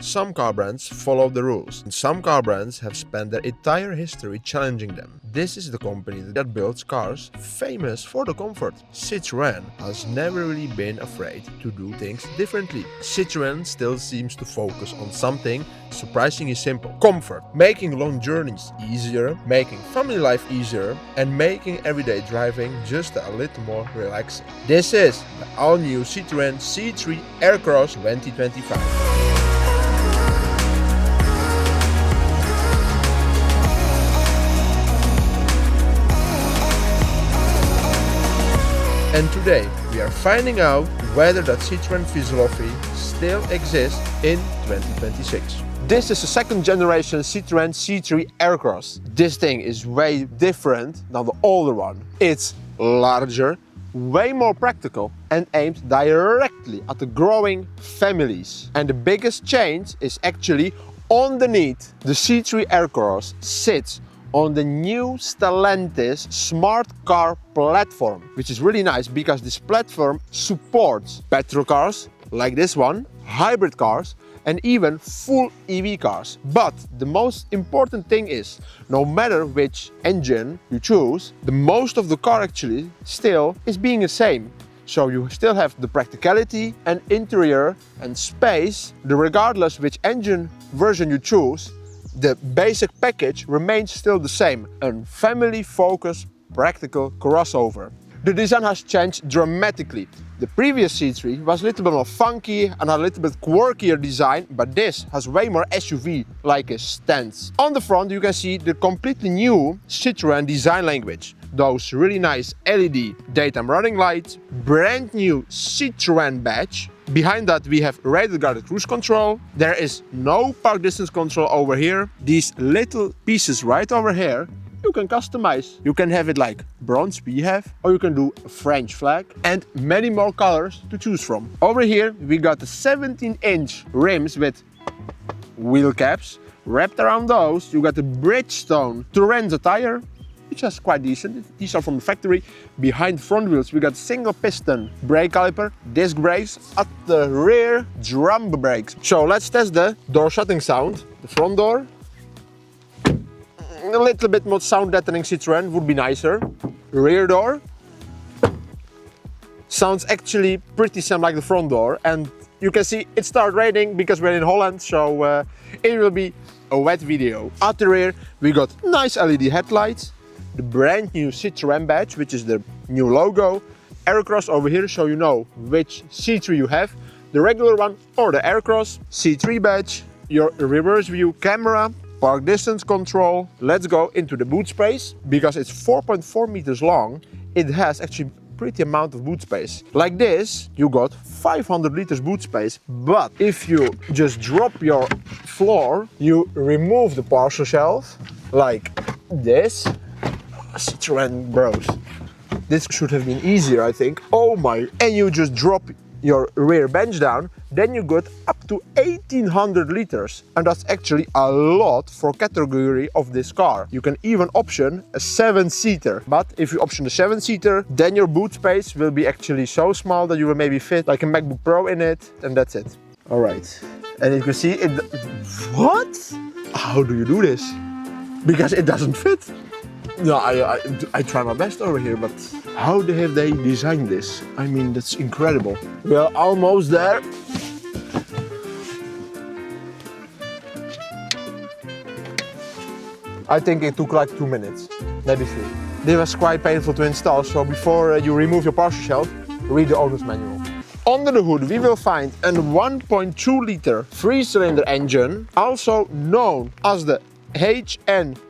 Some car brands follow the rules, and some car brands have spent their entire history challenging them. This is the company that builds cars famous for the comfort. Citroën has never really been afraid to do things differently. Citroën still seems to focus on something surprisingly simple: comfort, making long journeys easier, making family life easier, and making everyday driving just a little more relaxing. This is the all-new Citroen C3 AirCross 2025. And today we are finding out whether that Citroën philosophy still exists in 2026. This is the second generation Citroen C3 AirCross. This thing is way different than the older one. It's larger, way more practical, and aimed directly at the growing families. And the biggest change is actually underneath. The C3 AirCross sits on the new Stellantis smart car platform, which is really nice because this platform supports petrol cars like this one, hybrid cars, and even full EV cars. But the most important thing is, no matter which engine you choose, the most of the car actually still is being the same. So you still have the practicality and interior and space, regardless which engine version you choose. The basic package remains still the same, a family-focused practical crossover. The design has changed dramatically. The previous C3 was a little bit more funky and a little bit quirkier design, but this has way more SUV-like a stance. On the front you can see the completely new Citroën design language. Those really nice LED daytime running lights, brand new Citroën badge. Behind that we have radar guided cruise control. There is no park distance control over here. These little pieces right over here you can customize. You can have it like bronze we have, or you can do a French flag, and many more colors to choose from. Over here we got the 17-inch rims with wheel caps. Wrapped around those you got the Bridgestone Turenza tire, which is quite decent. These are from the factory. Behind the front wheels we got single piston brake caliper, disc brakes, at the rear drum brakes. So let's test the door shutting sound. The front door, a little bit more sound deadening Citroën would be nicer. Rear door sounds actually pretty same like the front door, and you can see it started raining because we're in Holland, so it will be a wet video. At the rear we got nice LED headlights, the brand new Citroën badge, which is the new logo, AirCross over here so you know which C3 you have, the regular one or the AirCross, C3 badge, your reverse view camera, park distance control. Let's go into the boot space. Because it's 4.4 meters long, it has actually pretty amount of boot space. Like this, you got 500 liters boot space, but if you just drop your floor, you remove the parcel shelf, like this. Citroën bros. This should have been easier, I think. Oh my, and you just drop your rear bench down, then you got up to 1800 liters. And that's actually a lot for category of this car. You can even option a 7-seater. But if you option the 7-seater, then your boot space will be actually so small that you will maybe fit like a MacBook Pro in it, and that's it. All right. And you can see it. What? How do you do this? Because it doesn't fit. No, I try my best over here, but how have they designed this? I mean, that's incredible. We're almost there. I think it took like 2 minutes, maybe 3. This was quite painful to install, so before you remove your parcel shelf, read the owner's manual. Under the hood we will find a 1.2 liter 3-cylinder engine, also known as the HN09.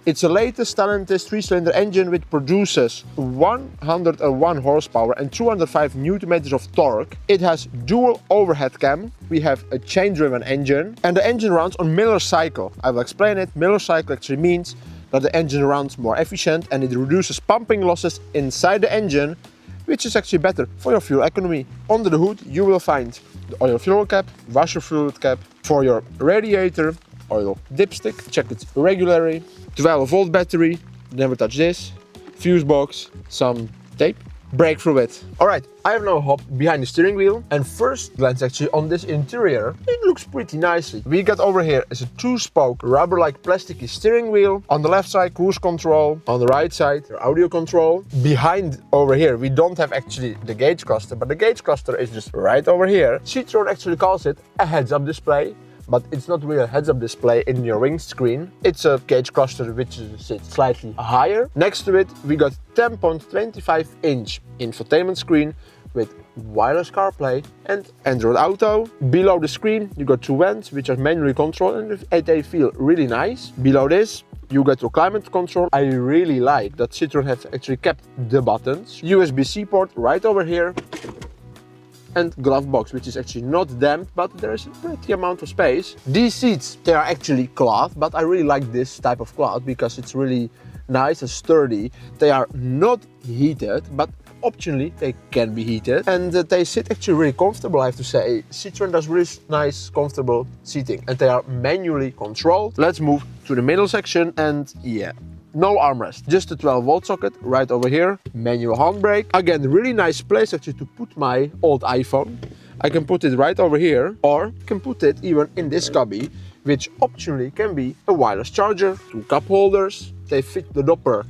It's a latest Stellantis 3-cylinder engine which produces 101 horsepower and 205 Nm of torque. It has dual overhead cam. We have a chain-driven engine, and the engine runs on Miller cycle. I will explain it. Miller cycle actually means that the engine runs more efficient and it reduces pumping losses inside the engine, which is actually better for your fuel economy. Under the hood you will find the oil fuel cap, washer fluid cap for your radiator, oil dipstick, check it regularly, 12-volt battery, never touch this, fuse box, some tape, break through it. All right, I have now hopped behind the steering wheel, and first glance actually on this interior, it looks pretty nicely. We got over here is a 2-spoke rubber-like plasticky steering wheel. On the left side, cruise control. On the right side, audio control. Behind over here, we don't have actually the gauge cluster, but the gauge cluster is just right over here. Citroen actually calls it a heads-up display, but it's not really a heads-up display in your windscreen. It's a gauge cluster which sits slightly higher. Next to it, we got 10.25-inch infotainment screen with wireless CarPlay and Android Auto. Below the screen, you got 2 vents which are manually controlled, and they feel really nice. Below this, you get your climate control. I really like that Citroen has actually kept the buttons. USB-C port right over here. And glove box, which is actually not damped, but there is a pretty amount of space. These seats, they are actually cloth, but I really like this type of cloth because it's really nice and sturdy. They are not heated, but optionally they can be heated, and they sit actually really comfortable. I have to say, Citroen does really nice, comfortable seating, and they are manually controlled. Let's move to the middle section, and yeah. No armrest, just a 12-volt socket right over here. Manual handbrake. Again, really nice place actually to put my old iPhone. I can put it right over here, or can put it even in this cubby, which optionally can be a wireless charger. 2 cup holders. They fit the Dopper,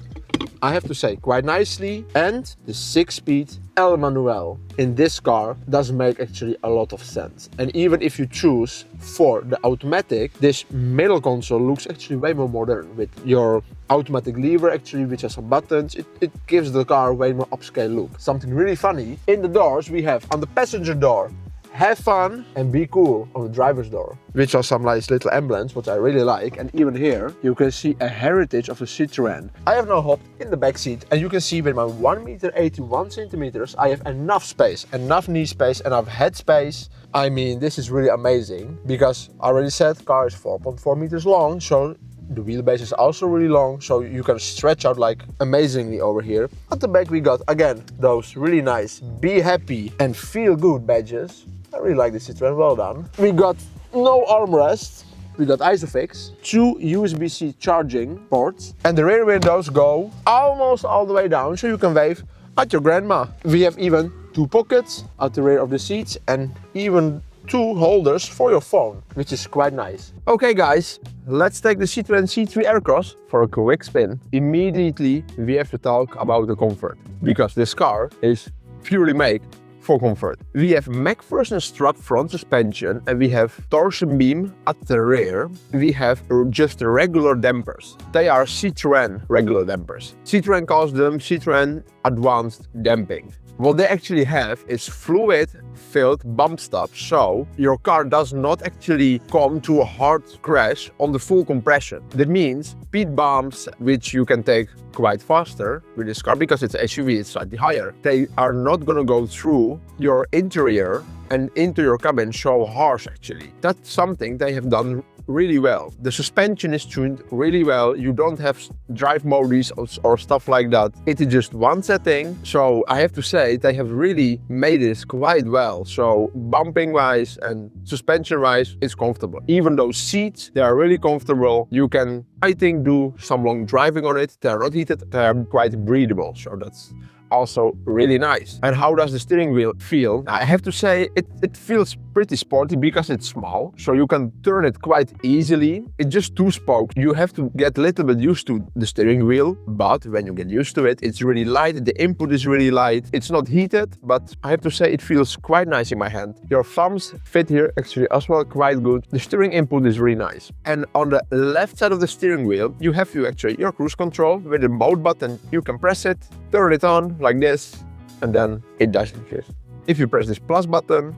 I have to say, quite nicely. And the 6-speed El Manuel in this car does make actually a lot of sense. And even if you choose for the automatic, this middle console looks actually way more modern with your automatic lever actually, which has some buttons. It gives the car way more upscale look. Something really funny, in the doors we have on the passenger door, have fun and be cool on the driver's door, which are some nice little emblems, which I really like. And even here, you can see a heritage of a Citroen. I have now hopped in the back seat, and you can see with my 1.81 meters, I have enough space, enough knee space, enough head space. I mean, this is really amazing because I already said car is 4.4 meters long, so the wheelbase is also really long, so you can stretch out like amazingly over here. At the back we got, again, those really nice be happy and feel good badges. I really like this Citroen, well done. We got no armrest. We got ISOFIX, 2 USB-C charging ports, and the rear windows go almost all the way down, so you can wave at your grandma. We have even 2 pockets at the rear of the seats, and even 2 holders for your phone, which is quite nice. Okay guys, let's take the Citroen C3 AirCross for a quick spin. Immediately we have to talk about the comfort, because this car is purely made for comfort. We have MacPherson strut front suspension, and we have torsion beam at the rear. We have just regular dampers. They are Citroen regular dampers. Citroen calls them Citroen Advanced Damping. What they actually have is fluid-filled bump stops, so your car does not actually come to a hard crash on the full compression. That means speed bumps, which you can take quite faster with this car because it's an SUV, it's slightly higher. They are not gonna go through your interior and into your cabin so harsh actually. That's something they have done really well. The suspension is tuned really well. You don't have drive modes or stuff like that. It is just one setting. So I have to say they have really made this quite well. So bumping wise and suspension wise, it's comfortable. Even those seats, they are really comfortable. You can, I think, do some long driving on it. They are not heated, they are quite breathable. So that's also really nice. And how does the steering wheel feel? I have to say it feels pretty sporty because it's small, so you can turn it quite easily. It's just 2-spoke. You have to get a little bit used to the steering wheel, but when you get used to it, it's really light. The input is really light. It's not heated, but I have to say it feels quite nice in my hand. Your thumbs fit here actually as well quite good. The steering input is really nice. And on the left side of the steering wheel, you have your cruise control with the mode button. You can press it, turn it on like this, and then it does this. If you press this plus button,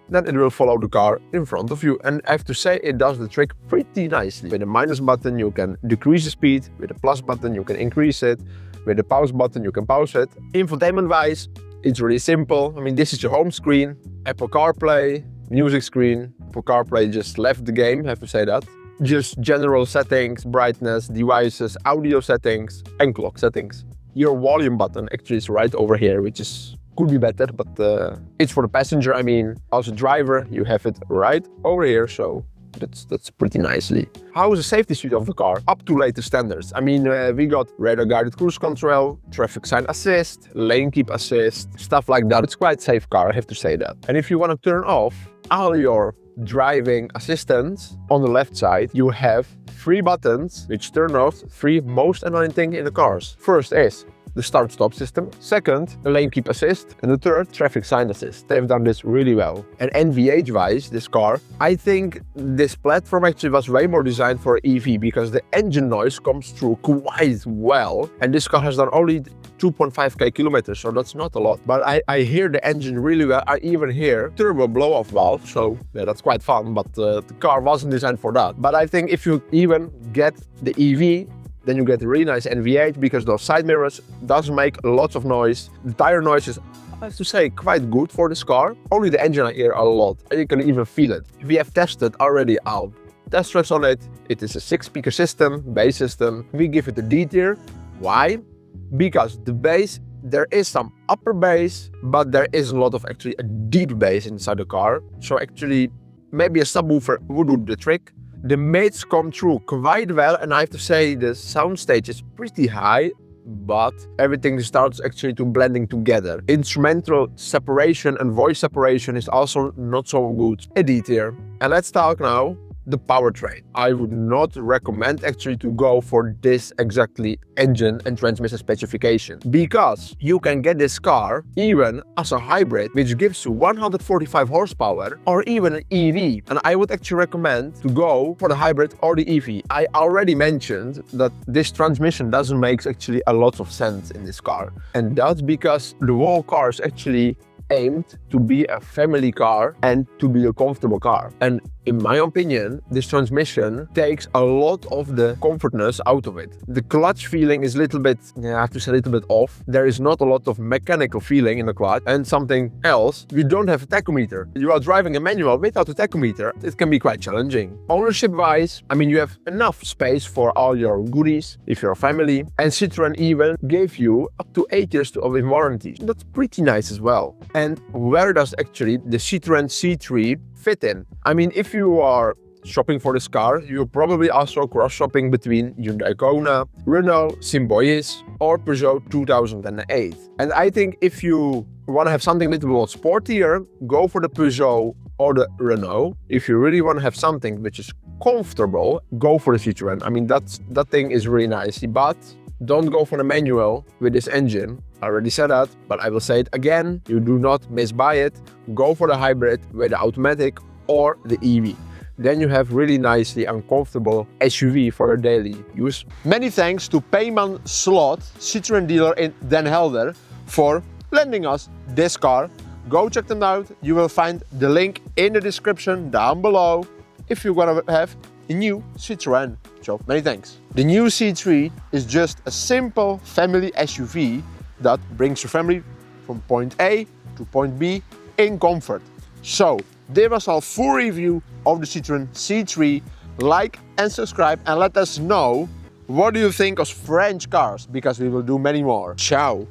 then it will follow the car in front of you. And I have to say it does the trick pretty nicely. With the minus button you can decrease the speed, with the plus button you can increase it, with the pause button you can pause it. Infotainment wise, it's really simple. I mean, this is your home screen, Apple CarPlay, music screen. Apple CarPlay just left the game, I have to say that. Just general settings, brightness, devices, audio settings, and clock settings. Your volume button actually is right over here, which could be better, but it's for the passenger. I mean, as a driver, you have it right over here, so That's pretty nicely. How is the safety suite of the car? Up to latest standards. I mean, we got radar guided cruise control, traffic sign assist, lane keep assist, stuff like that. It's quite a safe car, I have to say that. And if you want to turn off all your driving assistance on the left side, you have 3 buttons which turn off 3 most annoying things in the cars. First is the start-stop system. Second, the lane keep assist. And the third, traffic sign assist. They've done this really well. And NVH-wise, this car, I think this platform actually was way more designed for EV because the engine noise comes through quite well. And this car has done only 2.5k kilometers, so that's not a lot. But I hear the engine really well. I even hear turbo blow-off valve, so yeah, that's quite fun, but the car wasn't designed for that. But I think if you even get the EV, then you get a really nice NVH because those side mirrors does make lots of noise. The tire noise is, I have to say, quite good for this car. Only the engine I hear a lot, and you can even feel it. We have tested already our test drives on it. It is a 6-speaker system, bass system. We give it a D tier. Why? Because the bass, there is some upper bass, but there is a lot of actually a deep bass inside the car. So actually, maybe a subwoofer would do the trick. The mids come through quite well, and I have to say the sound stage is pretty high, but everything starts actually to blending together. Instrumental separation and voice separation is also not so good. A D tier. And let's talk now the powertrain. I would not recommend actually to go for this exactly engine and transmission specification, because you can get this car even as a hybrid, which gives you 145 horsepower, or even an EV. And I would actually recommend to go for the hybrid or the EV. I already mentioned that this transmission doesn't make actually a lot of sense in this car. And that's because the whole car is actually aimed to be a family car and to be a comfortable car. And in my opinion, this transmission takes a lot of the comfortness out of it. The clutch feeling is a little bit, I have to say, a little bit off. There is not a lot of mechanical feeling in the clutch. And something else, you don't have a tachometer. You are driving a manual without a tachometer. It can be quite challenging. Ownership-wise, I mean, you have enough space for all your goodies if you're a family. And Citroën even gave you up to 8 years of warranty. That's pretty nice as well. And where does actually the Citroën C3 fit in? I mean, if you are shopping for this car, you're probably also cross-shopping between Hyundai Kona, Renault Symbiosis, or Peugeot 2008. And I think if you want to have something a little more sportier, go for the Peugeot or the Renault. If you really want to have something which is comfortable, go for the Citroën. I mean, that thing is really nice, but don't go for the manual with this engine. I already said that, but I will say it again. You do not misbuy it. Go for the hybrid with the automatic or the EV. Then you have really nicely uncomfortable SUV for your daily use. Many thanks to Peeman Slot, Citroën dealer in Den Helder, for lending us this car. Go check them out. You will find the link in the description down below if you want to have a new Citroën. So many thanks. The new C3 is just a simple family SUV that brings your family from point A to point B in comfort. So this was our full review of the Citroën C3. Like and subscribe and let us know what do you think of French cars, because we will do many more. Ciao.